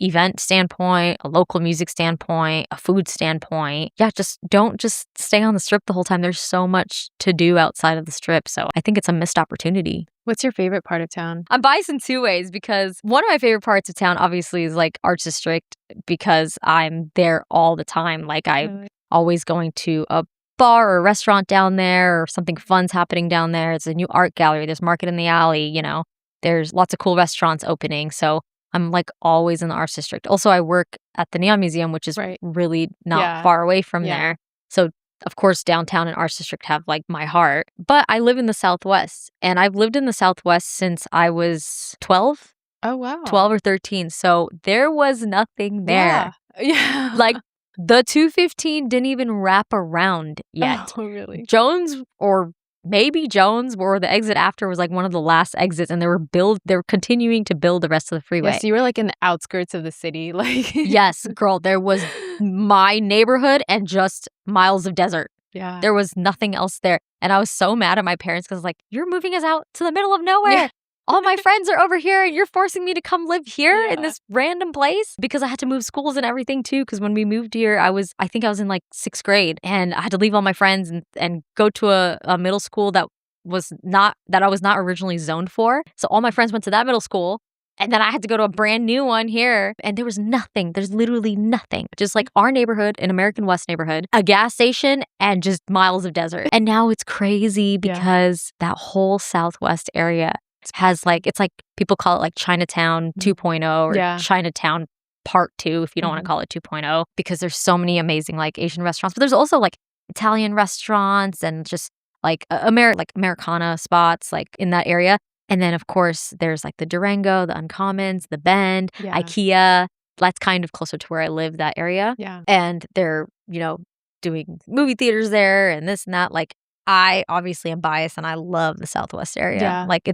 event standpoint, a local music standpoint, a food standpoint. Yeah, just don't just stay on the strip the whole time. There's so much to do outside of the strip. So I think it's a missed opportunity. What's your favorite part of town? I'm biased in 2 ways because one of my favorite parts of town obviously is like Arts District because I'm there all the time. Like I'm always going to a bar or a restaurant down there or something fun's happening down there. It's a new art gallery. There's Market in the Alley, you know. There's lots of cool restaurants opening. So I'm like always in the Arts District. Also, I work at the Neon Museum, which is Right. really not Yeah. far away from Yeah. there. So, of course, downtown and Arts District have like my heart. But I live in the Southwest, and I've lived in the Southwest since I was 12, Oh, wow. 12 or 13. So there was nothing there. Yeah. Like the 215 didn't even wrap around yet. Oh, really? Jones or maybe Jones, or the exit after was like one of the last exits, and they were continuing to build the rest of the freeway. Yeah, so you were like in the outskirts of the city, like Yes, girl, there was my neighborhood and just miles of desert. Yeah. There was nothing else there. And I was so mad at my parents because like, you're moving us out to the middle of nowhere. Yeah. All my friends are over here and you're forcing me to come live here in Yeah. this random place because I had to move schools and everything too. Because when we moved here, I think I was in like 6th grade and I had to leave all my friends and go to a middle school that I was not originally zoned for. So all my friends went to that middle school. And then I had to go to a brand new one here. And there was nothing. There's literally nothing. Just like our neighborhood, an American West neighborhood, a gas station, and just miles of desert. And now it's crazy because that whole Southwest area has like, it's like people call it like Chinatown 2.0 or Chinatown Part 2, if you don't want to call it 2.0, because there's so many amazing like Asian restaurants. But there's also like Italian restaurants and just like Americana spots like in that area. And then, of course, there's like the Durango, the Uncommons, the Bend, IKEA. That's kind of closer to where I live, that area. Yeah. And they're, doing movie theaters there and this and that. Like, I obviously am biased and I love the Southwest area. Yeah. Like,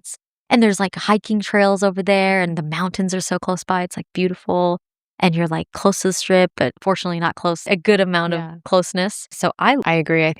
and there's like hiking trails over there and the mountains are so close by. It's like beautiful. And you're like close to the strip, but fortunately not close, a good amount of closeness. So I agree. I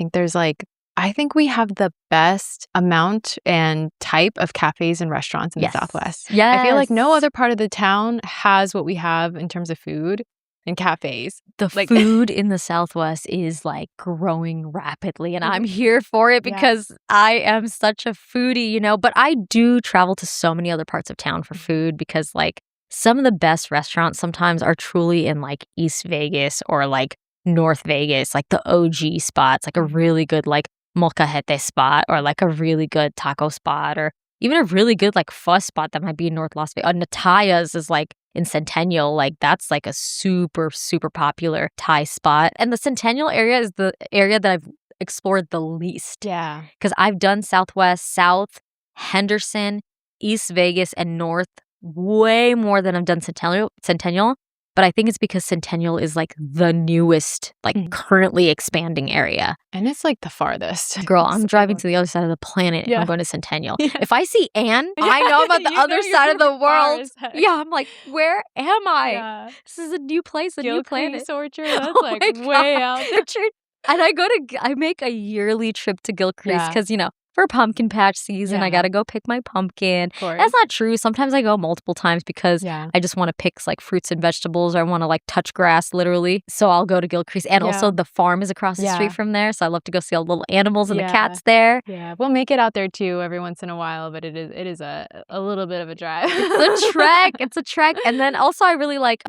think we have the best amount and type of cafes and restaurants in the Southwest. Yes. I feel like no other part of the town has what we have in terms of food. and cafes. The Like- food in the Southwest is like growing rapidly, and I'm here for it because I am such a foodie, you know. But I do travel to so many other parts of town for food because like some of the best restaurants sometimes are truly in like East Vegas or like North Vegas, like the OG spots, like a really good like molcajete spot or like a really good taco spot or even a really good like pho spot that might be in North Las Vegas. Nataya's is like in Centennial, like that's like a super, super popular Thai spot. And the Centennial area is the area that I've explored the least. Yeah. Because I've done Southwest, South, Henderson, East Vegas, and North way more than I've done Centennial. But I think it's because Centennial is like the newest, like currently expanding area. And it's like the farthest. Girl, I'm driving to the other side of the planet if I'm going to Centennial. If I see Anne, I know I'm at the other side of the world. Yeah, I'm like, where am I? Yeah. This is a new place, a new planet. Gilcrease Orchard, that's like way out there. And I make a yearly trip to Gilcrease because, you know, for pumpkin patch season, I got to go pick my pumpkin. That's not true. Sometimes I go multiple times because I just want to pick like fruits and vegetables or I want to like touch grass literally. So I'll go to Gilcrease. And also the farm is across the street from there. So I love to go see all the little animals and the cats there. Yeah, we'll make it out there too every once in a while, but it is a little bit of a drive. It's a trek. It's a trek. And then also I really like,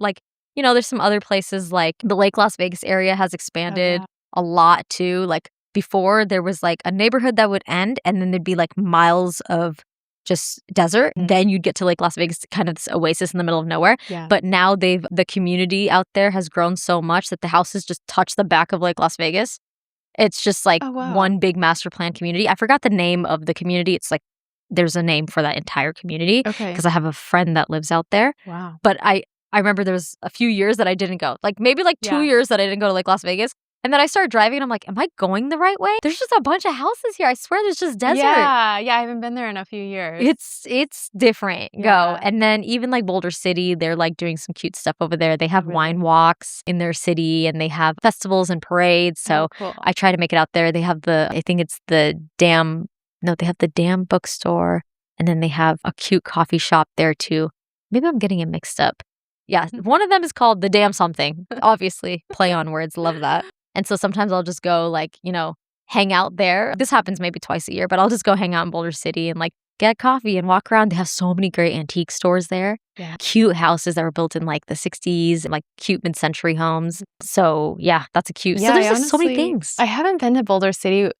you know, there's some other places like the Lake Las Vegas area has expanded a lot too. Like before there was like a neighborhood that would end and then there'd be like miles of just desert. Then you'd get to Lake Las Vegas, kind of this oasis in the middle of nowhere. But now the community out there has grown so much that the houses just touch the back of Lake Las Vegas. It's just like one big master plan community. I forgot the name of the community. It's like there's a name for that entire community because I have a friend that lives out there. Wow. But I remember there was a few years that I didn't go. Like maybe like 2 years that I didn't go to Lake Las Vegas. And then I started driving and I'm like, am I going the right way? There's just a bunch of houses here. I swear there's just desert. Yeah, I haven't been there in a few years. It's different. Go. And then even like Boulder City, they're like doing some cute stuff over there. They have wine walks in their city and they have festivals and parades. So I try to make it out there. They have they have the Dam bookstore and then they have a cute coffee shop there too. Maybe I'm getting it mixed up. Yeah, one of them is called the Dam something. Obviously, play on words. Love that. And so sometimes I'll just go like, you know, hang out there. This happens maybe twice a year, but I'll just go hang out in Boulder City and like get coffee and walk around. They have so many great antique stores there. Yeah. Cute houses that were built in like the 60s, like cute mid-century homes. So yeah, that's a cute. Yeah, so there's just so many things. I haven't been to Boulder City.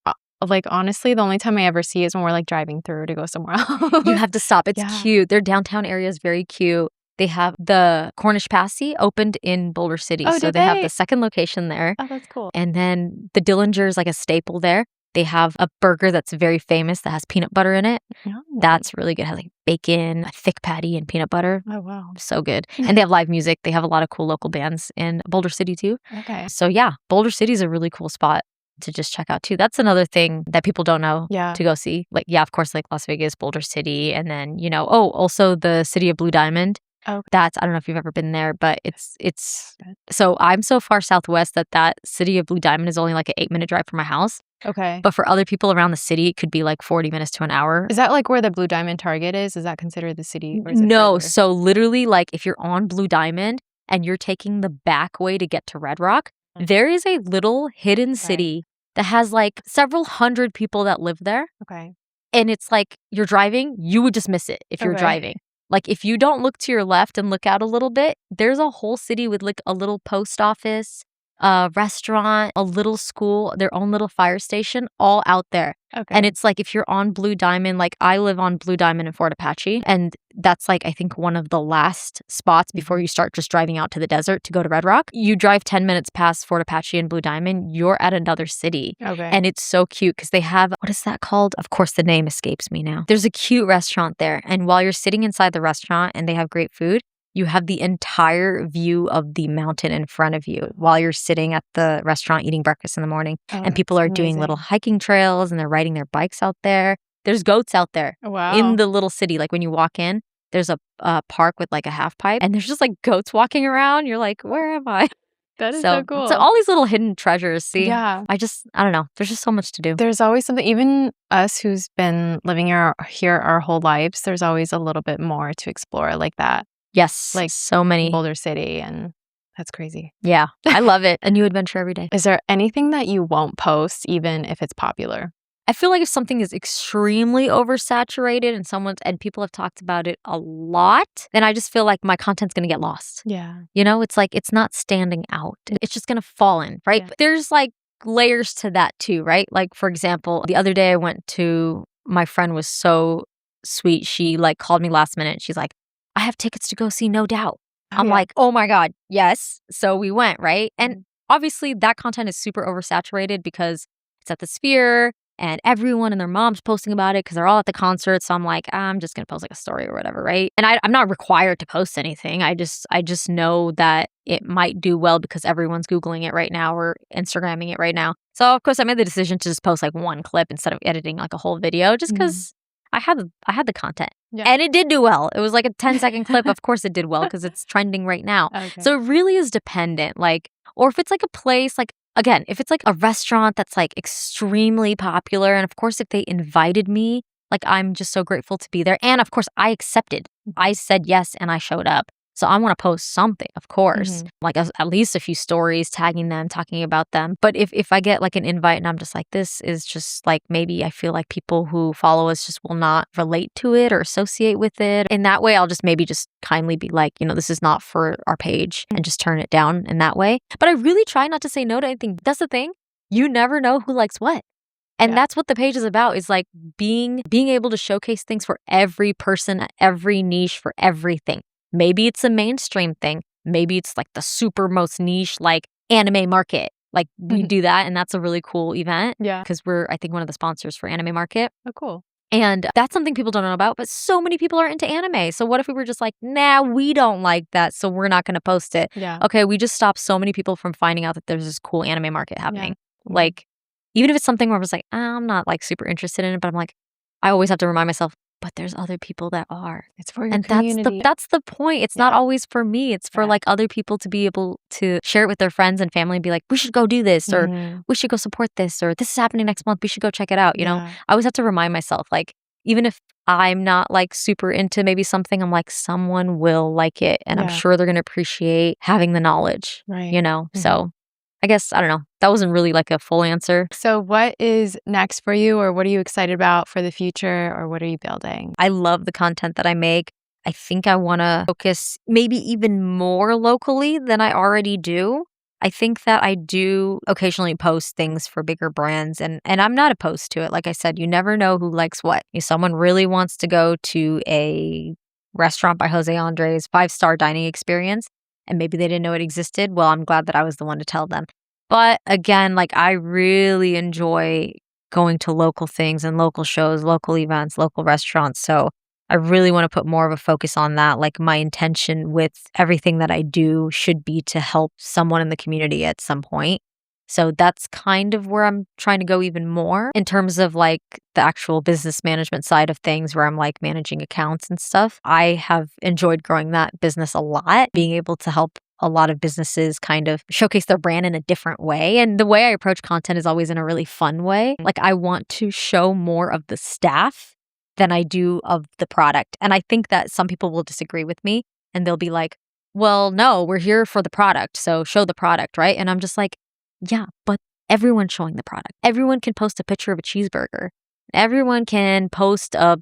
Like honestly, the only time I ever see is when we're like driving through to go somewhere else. You have to stop. It's cute. Their downtown area is very cute. They have the Cornish pasty opened in Boulder City. Oh, so they have the second location there. Oh, that's cool. And then the Dillinger is like a staple there. They have a burger that's very famous that has peanut butter in it. Oh. That's really good. It has like bacon, a thick patty, and peanut butter. Oh, wow. So good. And they have live music. They have a lot of cool local bands in Boulder City too. Okay. So yeah, Boulder City is a really cool spot to just check out too. That's another thing that people don't know to go see. Like, yeah, of course, like Las Vegas, Boulder City. And then, you know, also the city of Blue Diamond. Okay. I don't know if you've ever been there, but it's so I'm so far southwest that city of Blue Diamond is only like an 8-minute drive from my house. Okay. But for other people around the city, it could be like 40 minutes to an hour. Is that like where the Blue Diamond Target is? Is that considered the city? Or is it no. further? So literally like if you're on Blue Diamond and you're taking the back way to get to Red Rock, there is a little hidden city that has like several hundred people that live there. Okay. And it's like you're driving, you would just miss it if you're driving. Like if you don't look to your left and look out a little bit, there's a whole city with like a little post office, a restaurant, a little school, their own little fire station, all out there. Okay. And it's like if you're on Blue Diamond, like I live on Blue Diamond in Fort Apache, and that's like I think one of the last spots before you start just driving out to the desert to go to Red Rock. You drive 10 minutes past Fort Apache and Blue Diamond, you're at another city. Okay. And it's so cute because they have, what is that called? Of course, the name escapes me now. There's a cute restaurant there. And while you're sitting inside the restaurant and they have great food, you have the entire view of the mountain in front of you while you're sitting at the restaurant eating breakfast in the morning. And people are doing little hiking trails and they're riding their bikes out there. There's goats out there in the little city. Like when you walk in, there's a park with like a half pipe and there's just like goats walking around. You're like, where am I? That is so cool. So all these little hidden treasures, see? Yeah. I don't know. There's just so much to do. There's always something, even us who's been living here our whole lives, there's always a little bit more to explore like that. Yes. Like so many. Boulder City and That's crazy. Yeah, I love it. A new adventure every day. Is there anything that you won't post even if it's popular? I feel like if something is extremely oversaturated and people have talked about it a lot, then I just feel like my content's gonna get lost. Yeah. You know, it's like it's not standing out. It's just gonna fall in, right? Yeah. But there's like layers to that too, right? Like for example, the other day my friend was so sweet. She like called me last minute. She's like, I have tickets to go see No Doubt. Oh, I'm yeah. like, oh my God, yes. So we went, right? And Mhm. obviously that content is super oversaturated because it's at the Sphere and everyone and their mom's posting about it because they're all at the concert. So I'm like, I'm just gonna post like a story or whatever, right? And I'm not required to post anything. I just know that it might do well because everyone's Googling it right now or Instagramming it right now. So of course I made the decision to just post like one clip instead of editing like a whole video just because I had the content. Yeah. And it did do well. It was like a 10-second clip. Of course it did well because it's trending right now. Okay. So it really is dependent. Like, or if it's like a place, like, again, if it's like a restaurant that's like extremely popular, and of course, if they invited me, like, I'm just so grateful to be there. And of course, I accepted. I said yes and I showed up. So I want to post something, of course, like at least a few stories tagging them, talking about them. But if I get like an invite and I'm just like, this is just like, maybe I feel like people who follow us just will not relate to it or associate with it. In that way, I'll just maybe just kindly be like, this is not for our page and just turn it down in that way. But I really try not to say no to anything. That's the thing. You never know who likes what. And that's what the page is about, is like being able to showcase things for every person, every niche, for everything. Maybe it's a mainstream thing. Maybe it's like the super most niche, like anime market. Like we do that, and that's a really cool event. Yeah. Because we're, I think, one of the sponsors for Anime Market. Oh, cool. And that's something people don't know about, but so many people are into anime. So what if we were just like, nah, we don't like that, so we're not going to post it. Yeah. Okay, we just stopped so many people from finding out that there's this cool anime market happening. Yeah. Like, even if it's something where I was like, I'm not like super interested in it, but I'm like, I always have to remind myself, but there's other people that are. It's for your And community. that's the point. It's not always for me. It's for like other people to be able to share it with their friends and family and be like, we should go do this, or we should go support this, or this is happening next month. We should go check it out. You know, I always have to remind myself, like, even if I'm not like super into maybe something, I'm like, someone will like it, and I'm sure they're going to appreciate having the knowledge, Right. So I guess, I don't know. That wasn't really like a full answer. So what is next for you, or what are you excited about for the future, or what are you building? I love the content that I make. I think I want to focus maybe even more locally than I already do. I think that I do occasionally post things for bigger brands, and I'm not opposed to it. Like I said, you never know who likes what. If someone really wants to go to a restaurant by Jose Andres 5-star dining experience, and maybe they didn't know it existed, well, I'm glad that I was the one to tell them. But again, like, I really enjoy going to local things and local shows, local events, local restaurants. So I really want to put more of a focus on that. Like, my intention with everything that I do should be to help someone in the community at some point. So that's kind of where I'm trying to go even more in terms of like the actual business management side of things, where I'm like managing accounts and stuff. I have enjoyed growing that business a lot, being able to help a lot of businesses kind of showcase their brand in a different way. And the way I approach content is always in a really fun way. Like, I want to show more of the staff than I do of the product. And I think that some people will disagree with me, and they'll be like, well, no, we're here for the product, so show the product, right? And I'm just like, yeah, but everyone's showing the product. Everyone can post a picture of a cheeseburger. Everyone can post a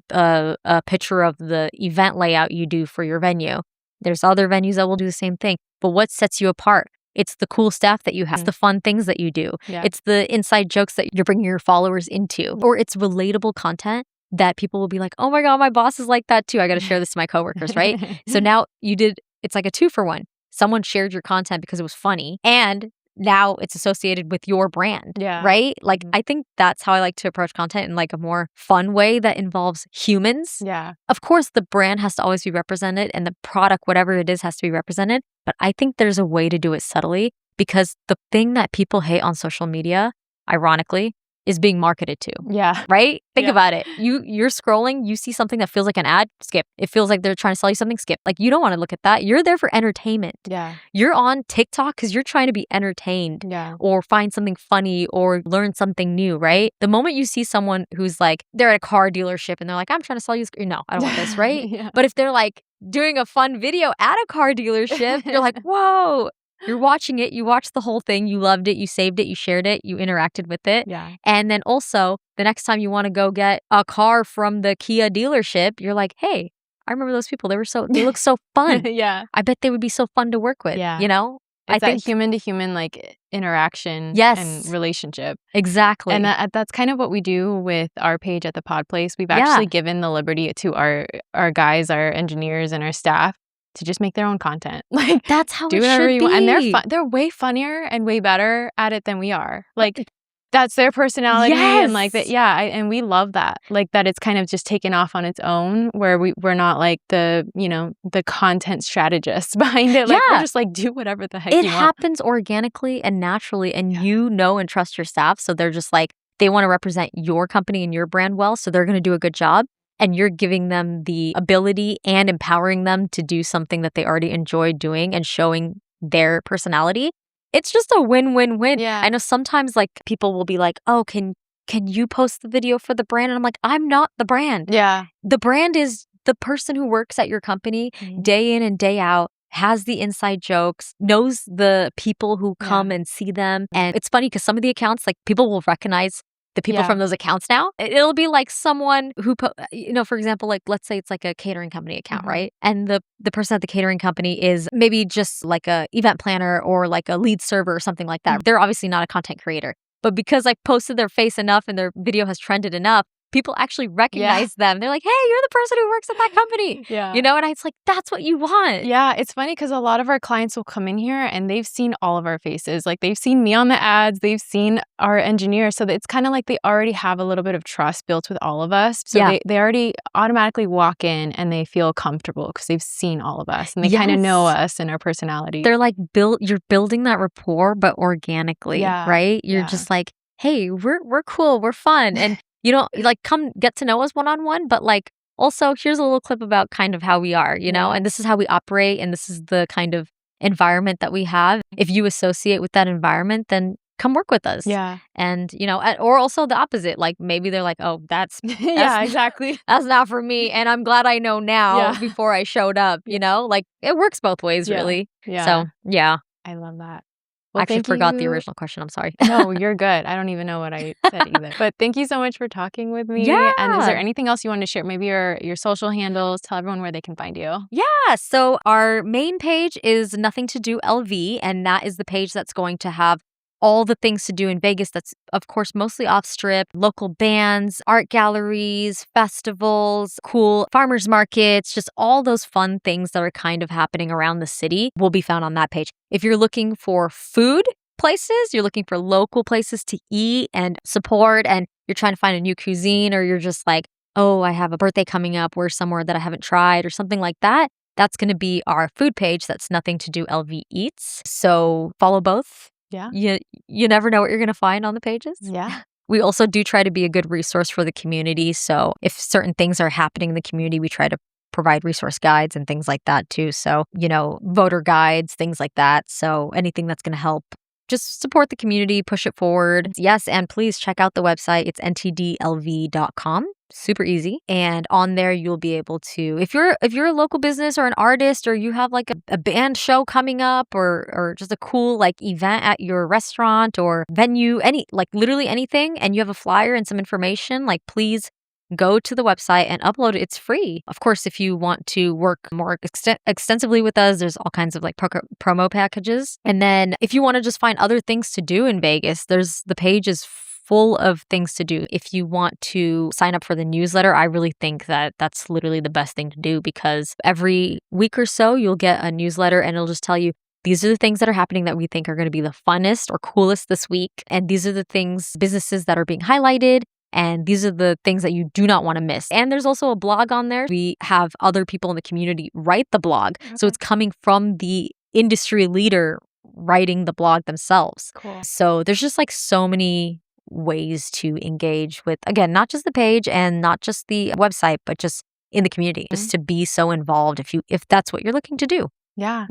picture of the event layout you do for your venue. There's other venues that will do the same thing. But what sets you apart? It's the cool staff that you have. It's the fun things that you do. Yeah. It's the inside jokes that you're bringing your followers into. Or it's relatable content that people will be like, oh my God, my boss is like that too. I got to share this to my coworkers, right? So now it's like a 2-for-1. Someone shared your content because it was funny, and now it's associated with your brand, right? Like, I think that's how I like to approach content, in like a more fun way that involves humans. Yeah. Of course, the brand has to always be represented, and the product, whatever it is, has to be represented. But I think there's a way to do it subtly, because the thing that people hate on social media, ironically, is being marketed to. Yeah. Right? Think about it. You're scrolling, you see something that feels like an ad, skip. It feels like they're trying to sell you something, skip. Like, you don't want to look at that. You're there for entertainment. Yeah. You're on TikTok because you're trying to be entertained, or find something funny, or learn something new, right? The moment you see someone who's like, they're at a car dealership and they're like, I'm trying to sell you, no, I don't want this, right? But if they're like doing a fun video at a car dealership, you're like, whoa. You're watching it, you watched the whole thing, you loved it, you saved it, you shared it, you interacted with it. Yeah. And then also, the next time you want to go get a car from the Kia dealership, you're like, hey, I remember those people. They look so fun. Yeah. I bet they would be so fun to work with, Yeah. you know? It's I that think human to human like interaction and yes, relationship. exactly. And that's kind of what we do with our page at the Pod Place. We've Yeah. actually given the liberty to our guys, our engineers, and our staff to just make their own content. Like That's how do it whatever should you want. And they're be. fun. They're way funnier and way better at it than we are. Like that's their personality and like that. Yes. Yeah, and we love that. Like that it's kind of just taken off on its own where we're not like the, the content strategists behind it. Like we're Yeah. just like do whatever the heck It you want. happens organically and naturally, and Yeah. you know and trust your staff. So they're just like, they want to represent your company and your brand well. So they're going to do a good job. And you're giving them the ability and empowering them to do something that they already enjoy doing and showing their personality. It's just a win-win-win. Yeah. I know sometimes like people will be like, oh, can you post the video for the brand? And I'm like, I'm not the brand. Yeah. The brand is the person who works at your company day in and day out, has the inside jokes, knows the people who come and see them. And it's funny because some of the accounts, like people will recognize the people from those accounts now. It'll be like someone who, for example, like let's say it's like a catering company account, right? And the person at the catering company is maybe just like a event planner or like a lead server or something like that. They're obviously not a content creator. But because I posted their face enough and their video has trended enough, people actually recognize them. They're like, hey, you're the person who works at that company. And it's like, that's what you want. Yeah, it's funny because a lot of our clients will come in here and they've seen all of our faces. Like they've seen me on the ads, they've seen our engineers. So it's kind of like they already have a little bit of trust built with all of us. So they already automatically walk in and they feel comfortable because they've seen all of us and they kind of know us and our personality. They're like, you're building that rapport, but organically, right? You're just like, hey, we're cool, we're fun. And you don't like come get to know us one-on-one, but like also here's a little clip about kind of how we are, and this is how we operate and this is the kind of environment that we have. If you associate with that environment, then come work with us. Yeah. And, or also the opposite, like maybe they're like, oh, that's exactly. That's not for me. And I'm glad I know now before I showed up, like it works both ways really. Yeah. So yeah. I love that. Well, I actually forgot the original question. I'm sorry. No, you're good. I don't even know what I said either. But thank you so much for talking with me. Yeah. And is there anything else you want to share? Maybe your social handles. Tell everyone where they can find you. Yeah. So our main page is Nothing to Do LV, and that is the page that's going to have all the things to do in Vegas. That's, of course, mostly off strip, local bands, art galleries, festivals, cool farmers markets, just all those fun things that are kind of happening around the city will be found on that page. If you're looking for food places, you're looking for local places to eat and support, and you're trying to find a new cuisine, or you're just like, oh, I have a birthday coming up, where's somewhere that I haven't tried or something like that, that's going to be our food page. That's Nothing to Do LV Eats. So follow both. Yeah. You never know what you're going to find on the pages. Yeah. We also do try to be a good resource for the community. So if certain things are happening in the community, we try to provide resource guides and things like that too. So, voter guides, things like that. So anything that's going to help just support the community, push it forward. Yes, and please check out the website. It's ntdlv.com. Super easy. And on there, you'll be able to, if you're a local business or an artist, or you have like a band show coming up, or just a cool like event at your restaurant or venue, literally anything, and you have a flyer and some information, like please go to the website and upload it. It's free. Of course, if you want to work more extensively with us, there's all kinds of like promo packages. And then if you want to just find other things to do in Vegas, the page is full of things to do. If you want to sign up for the newsletter, I really think that that's literally the best thing to do, because every week or so you'll get a newsletter and it'll just tell you, these are the things that are happening that we think are going to be the funnest or coolest this week. And these are the businesses that are being highlighted. And these are the things that you do not want to miss. And there's also a blog on there. We have other people in the community write the blog. Okay. So it's coming from the industry leader writing the blog themselves. Cool. So there's just like so many ways to engage with, again, not just the page and not just the website, but just in the community, just to be so involved if that's what you're looking to do. Yeah.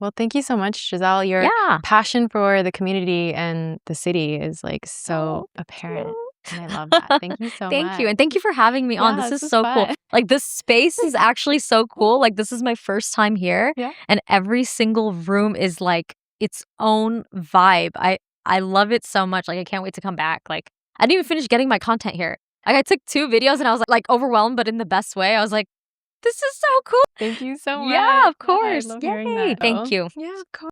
Well, thank you so much, Giselle. Your passion for the community and the city is like so apparent. And I love that. Thank you so much. Thank you. And thank you for having me on. This is so cool. Like this space is actually so cool. Like this is my first time here. Yeah. And every single room is like its own vibe. I love it so much. Like, I can't wait to come back. Like, I didn't even finish getting my content here. Like, I took 2 videos and I was like overwhelmed, but in the best way. I was like, this is so cool. Thank you so much. Yeah, of I course. love hearing Yay. that. Thank you. Yeah, of course.